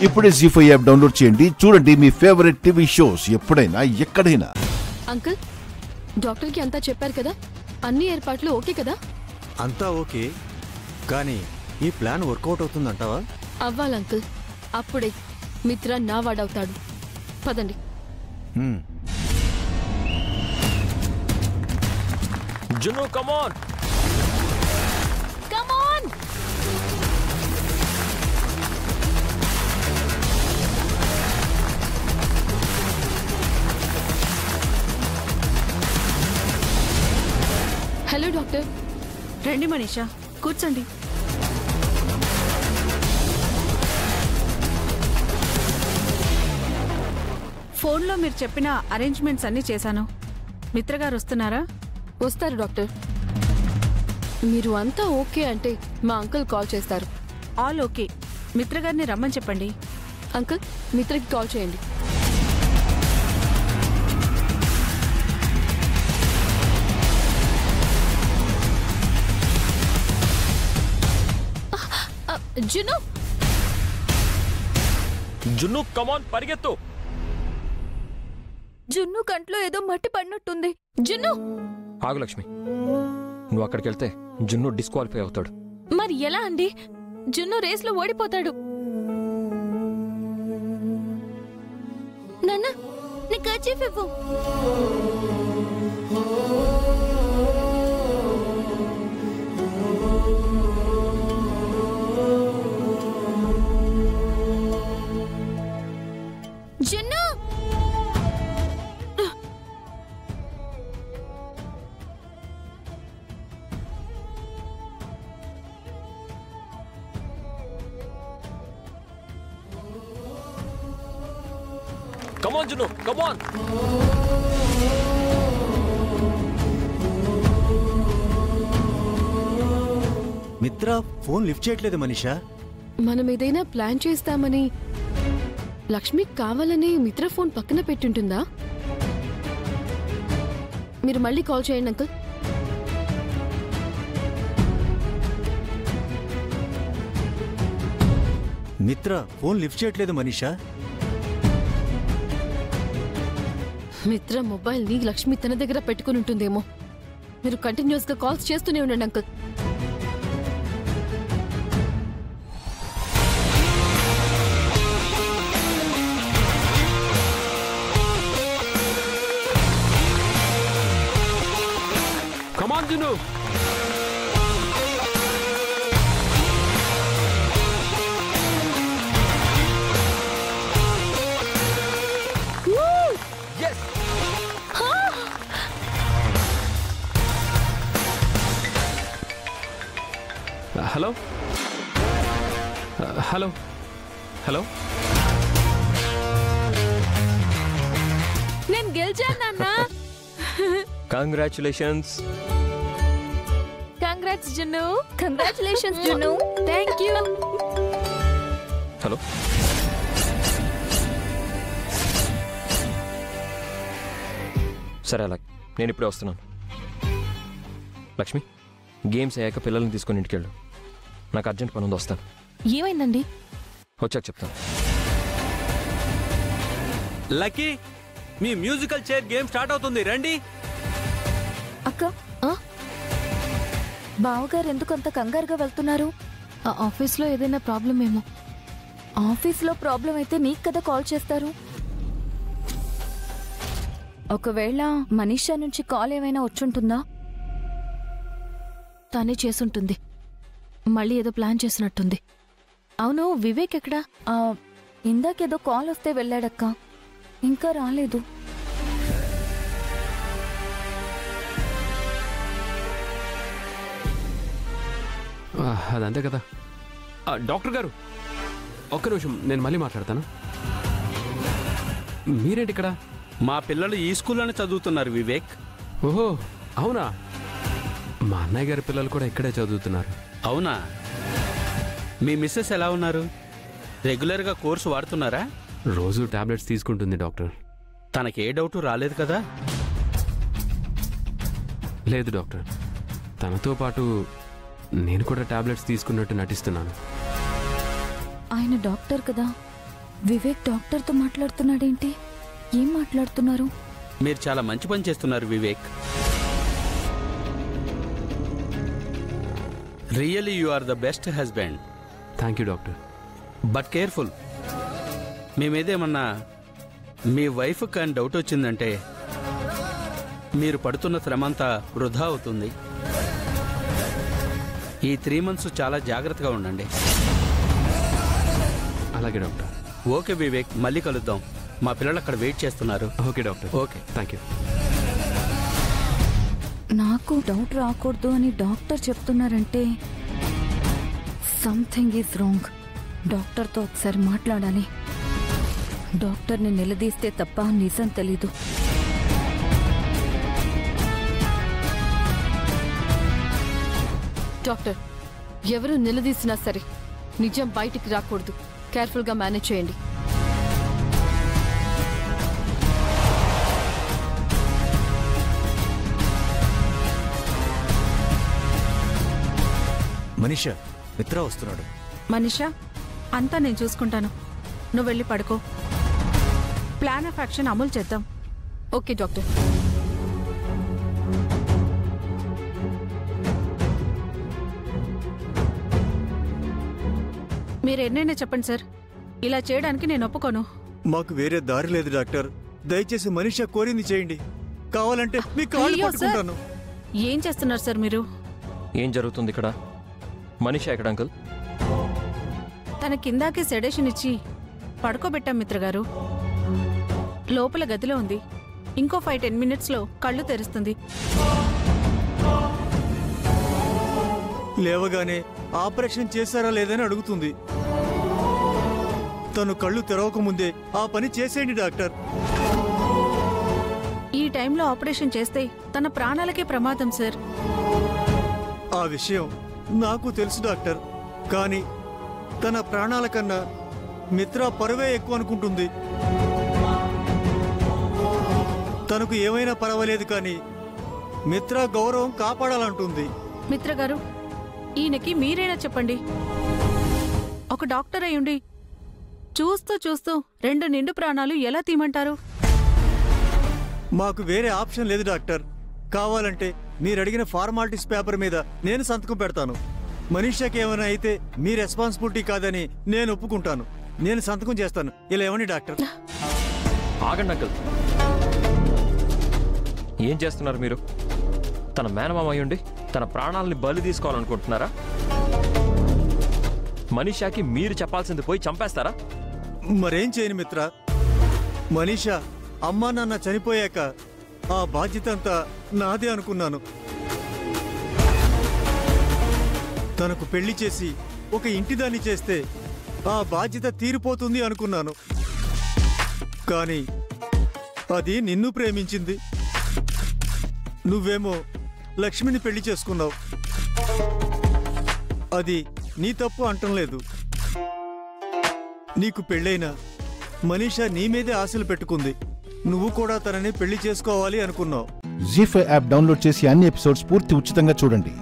ఇప్పుడే జీ5 app download చేయండి. చూడండి మీ ఫేవరెట్ టీవీ షోస్ ఎప్పుడైనా ఎక్కడైనా. అంకుల్, డాక్టర్ కి అంతా చెప్పారు కదా, అన్ని ఏర్పాట్లు ఓకే కదా? అంతా ఓకే, కానీ ఈ ప్లాన్ వర్కౌట్ అవుతుందంటావా? అవ్వాలి అంకుల్, అప్పుడే మిత్ర నా వాడవుతాడు. పదండి. జున్ను come on. Come on. Hello doctor. రండి మనీషా, కూర్చోండి. ఫోన్లో మీరు చెప్పిన అరేంజ్మెంట్స్ అన్నీ చేశాను. మిత్రగారు వస్తున్నారా? వస్తారు డాక్టర్. మీరు అంతా ఓకే అంటే మా అంకుల్ కాల్ చేస్తారు. All okay. మిత్రగారిని రమ్మని చెప్పండి. అంకుల్, మిత్రకి కాల్ చేయండి. జున్ను, జున్ను కమ్ ఆన్, పరిగెత్తు. జున్ను కంట్లో ఏదో మట్టి పడినట్టుంది. జున్ను. ఆగు లక్ష్మి, నువ్వు అక్కడికి వెళ్తే జున్ను డిస్క్వాలిఫై అవుతాడు. మరి ఎలా అండి? జున్ను రేస్లో ఓడిపోతాడు. నాన్న, నీ కర్చీఫ్ ఇవ్వు. జున్ను. కమ్ ఆన్ జున్ను, కమ్ ఆన్. మిత్ర ఫోన్ లిఫ్ట్ చేయట్లేదు మనీషా. మనం ఏదైనా ప్లాన్ చేస్తామని లక్ష్మి కావాలని మిత్ర ఫోన్ పక్కన పెట్టుంటుందా? మీరు మళ్ళీ కాల్ చేయండి అంకుల్. మిత్ర ఫోన్ లిఫ్ట్ చేయట్లేదు మనీషా. మిత్ర మొబైల్ ని లక్ష్మి తన దగ్గర పెట్టుకుని ఉంటుందేమో. మీరు కంటిన్యూస్ గా కాల్స్ చేస్తూనే ఉండండి అంకుల్. కమ్ ఆన్ జున్ను. Hello hello hello. నేను గెలిచాను నాన్న. కంగ్రాచులేషన్స్. కంగ్రాట్స్ జున్ను. కంగ్రాచులేషన్స్ జున్ను. Thank you. హలో. సరే అలా, నేను ఇప్పుడే వస్తున్నాను. లక్ష్మి, గేమ్స్ అయ్యాక పిల్లల్ని తీసుకొని ఇంటికెళ్ళు. నాకు అర్జెంట్ పని ఉంది, వస్తాను. ఏమైందండి? వచ్చాక చెప్తాను. లక్కీ, మీ మ్యూజికల్ చైర్ గేమ్ స్టార్ట్ అవుతుంది, రండి. అక్క, బావగారు ఎందుకు అంత కంగారుగా వెళ్తున్నారు? ఆఫీస్లో ఏదైనా ప్రాబ్లం ఏమో. ఆఫీస్లో ప్రాబ్లం అయితే నీకు కదా కాల్ చేస్తారు. ఒకవేళ మనీషా నుంచి కాల్ ఏమైనా వచ్చుంటుందా? తనే చేసుంటుంది. మళ్ళీ ఏదో ప్లాన్ చేసినట్టుంది. అవును, వివేక్ ఎక్కడా? ఇందాకేదో కాల్ వస్తే వెళ్ళాడక్క, ఇంకా రాలేదు. అదంతే కదా. డాక్టర్ గారు, ఒక్క నిమిషం, నేను మళ్ళీ మాట్లాడతాను. మీరేంటి ఇక్కడ? మా పిల్లలు ఈ స్కూల్లోనే చదువుతున్నారు వివేక్. ఓహో, అవునా? మా అన్నయ్య గారి పిల్లలు కూడా ఇక్కడే చదువుతున్నారు. అవునా? మీ మిస్సెస్ ఎలా ఉన్నారు? రెగ్యులర్గా కోర్సు వాడుతున్నారా? రోజు టాబ్లెట్స్ తీసుకుంటుంది డాక్టర్. తనకి ఏ డౌట్ రాలేదు కదా? లేదు డాక్టర్, తనతో పాటు నేను కూడా టాబ్లెట్స్ తీసుకున్నట్టు నటిస్తున్నాను. ఆయన డాక్టర్ కదా, వివేక్ డాక్టర్తో మాట్లాడుతున్నాడేంటి? ఏం మాట్లాడుతున్నారు? మీరు చాలా మంచి పని చేస్తున్నారు Vivek. Really you are the best husband. Thank you doctor. But careful. మీ మీదేమన్నా మీ వైఫ్ కానీ డౌట్ వచ్చిందంటే మీరు పడుతున్న శ్రమంతా వృధా అవుతుంది. ఈ 3 months చాలా జాగ్రత్తగా ఉండండి. అలాగే డాక్టర్. ఓకే వివేక్, మళ్ళీ కలుద్దాం. మా పిల్లలు అక్కడ వెయిట్ చేస్తున్నారు. Okay doctor. Okay, thank you. నాకు డౌట్ రాకూడదు అని డాక్టర్ చెప్తున్నారంటే సంథింగ్ ఈజ్ రాంగ్. డాక్టర్తో ఒకసారి మాట్లాడాలి. డాక్టర్ని నిలదీస్తే తప్ప నిజం తెలీదు. డాక్టర్, ఎవరు నిలదీసినా సరే నిజం బయటికి రాకూడదు. కేర్ఫుల్గా మేనేజ్ చేయండి. మనీషా, మిత్ర వస్తున్నాడు. మనీషా, అంతా నేను చూసుకుంటాను. నువ్వు వెళ్ళి పడుకో. ప్లాన్ ఆఫ్ యాక్షన్ అమలు చేద్దాం. Okay doctor. మీరు ఎన్నైనా చెప్పండి సార్, ఇలా చేయడానికి నేను ఒప్పుకోను. మాకు వేరే దారి లేదు డాక్టర్. దయచేసి మనీషా కోరింది చేయండి. కావాలంటే మీ కాళ్ళు అయ్యో సార్, పట్టుకుంటాను. ఏం చేస్తున్నారు సార్ మీరు? ఏం జరుగుతుంది ఇక్కడ? మనీషా ఎక్కడ అంకుల్? తన కిందాకే సెడేషన్ ఇచ్చి పడుకోబెట్టాం మిత్రగారు. లోపల గదిలో ఉంది. ఇంకో 5-10 minutesలో కళ్ళు తెరుస్తుంది. లేవగానే ఆపరేషన్ చేశారా లేదని అడుగుతుంది. తను కళ్ళు తెరవకముందే ఆ పని చేసేయండి డాక్టర్. ఈ టైంలో ఆపరేషన్ చేస్తే తన ప్రాణాలకే ప్రమాదం సార్. ఆ విషయం నాకు తెలుసు డాక్టర్. కానీ తన ప్రాణాల కన్నా మిత్ర పరువే ఎక్కువ అనుకుంటుంది. తనకు ఏమైనా పర్వాలేదు కానీ మిత్ర గౌరవం కాపాడాలంటుంది. మిత్రగారు, ఈయనకి మీరైనా చెప్పండి. ఒక డాక్టర్ అయ్యుండి చూస్తూ చూస్తూ 2 నిండు ప్రాణాలు ఎలా తీయమంటారు? మాకు వేరే ఆప్షన్ లేదు డాక్టర్. కావాలంటే మీరు అడిగిన ఫార్మాలిటీస్ పేపర్ మీద నేను సంతకం పెడతాను. మనీషాకి ఏమైనా అయితే మీ రెస్పాన్సిబిలిటీ కాదని నేను ఒప్పుకుంటాను. నేను సంతకం చేస్తాను. ఇలా ఏమని డాక్టర్? ఆగండి అంకుల్. ఏం చేస్తున్నారు మీరు? తన మేనమామ అయ్యుండి తన ప్రాణాలని బలి తీసుకోవాలనుకుంటున్నారా? మనీషాకి మీరు చెప్పాల్సింది పోయి చంపేస్తారా? మరేం చేయను మిత్ర. మనీషా అమ్మా నాన్న చనిపోయాక ఆ బాధ్యత అంతా నాదే అనుకున్నాను. తనకు పెళ్లి చేసి ఒక ఇంటిదాన్ని చేస్తే ఆ బాధ్యత తీరిపోతుంది అనుకున్నాను. కానీ అది నిన్ను ప్రేమించింది. నువ్వేమో లక్ష్మిని పెళ్లి చేసుకున్నావు. అది నీ తప్పు అంటం లేదు. నీకు పెళ్ళైనా మనీషా నీ మీదే ఆశలు పెట్టుకుంది. నువ్వు కూడా తనని పెళ్లి చేసుకోవాలి అనుకున్నావు. జీ5 యాప్ డౌన్లోడ్ చేసి అన్ని ఎపిసోడ్స్ పూర్తి ఉచితంగా చూడండి.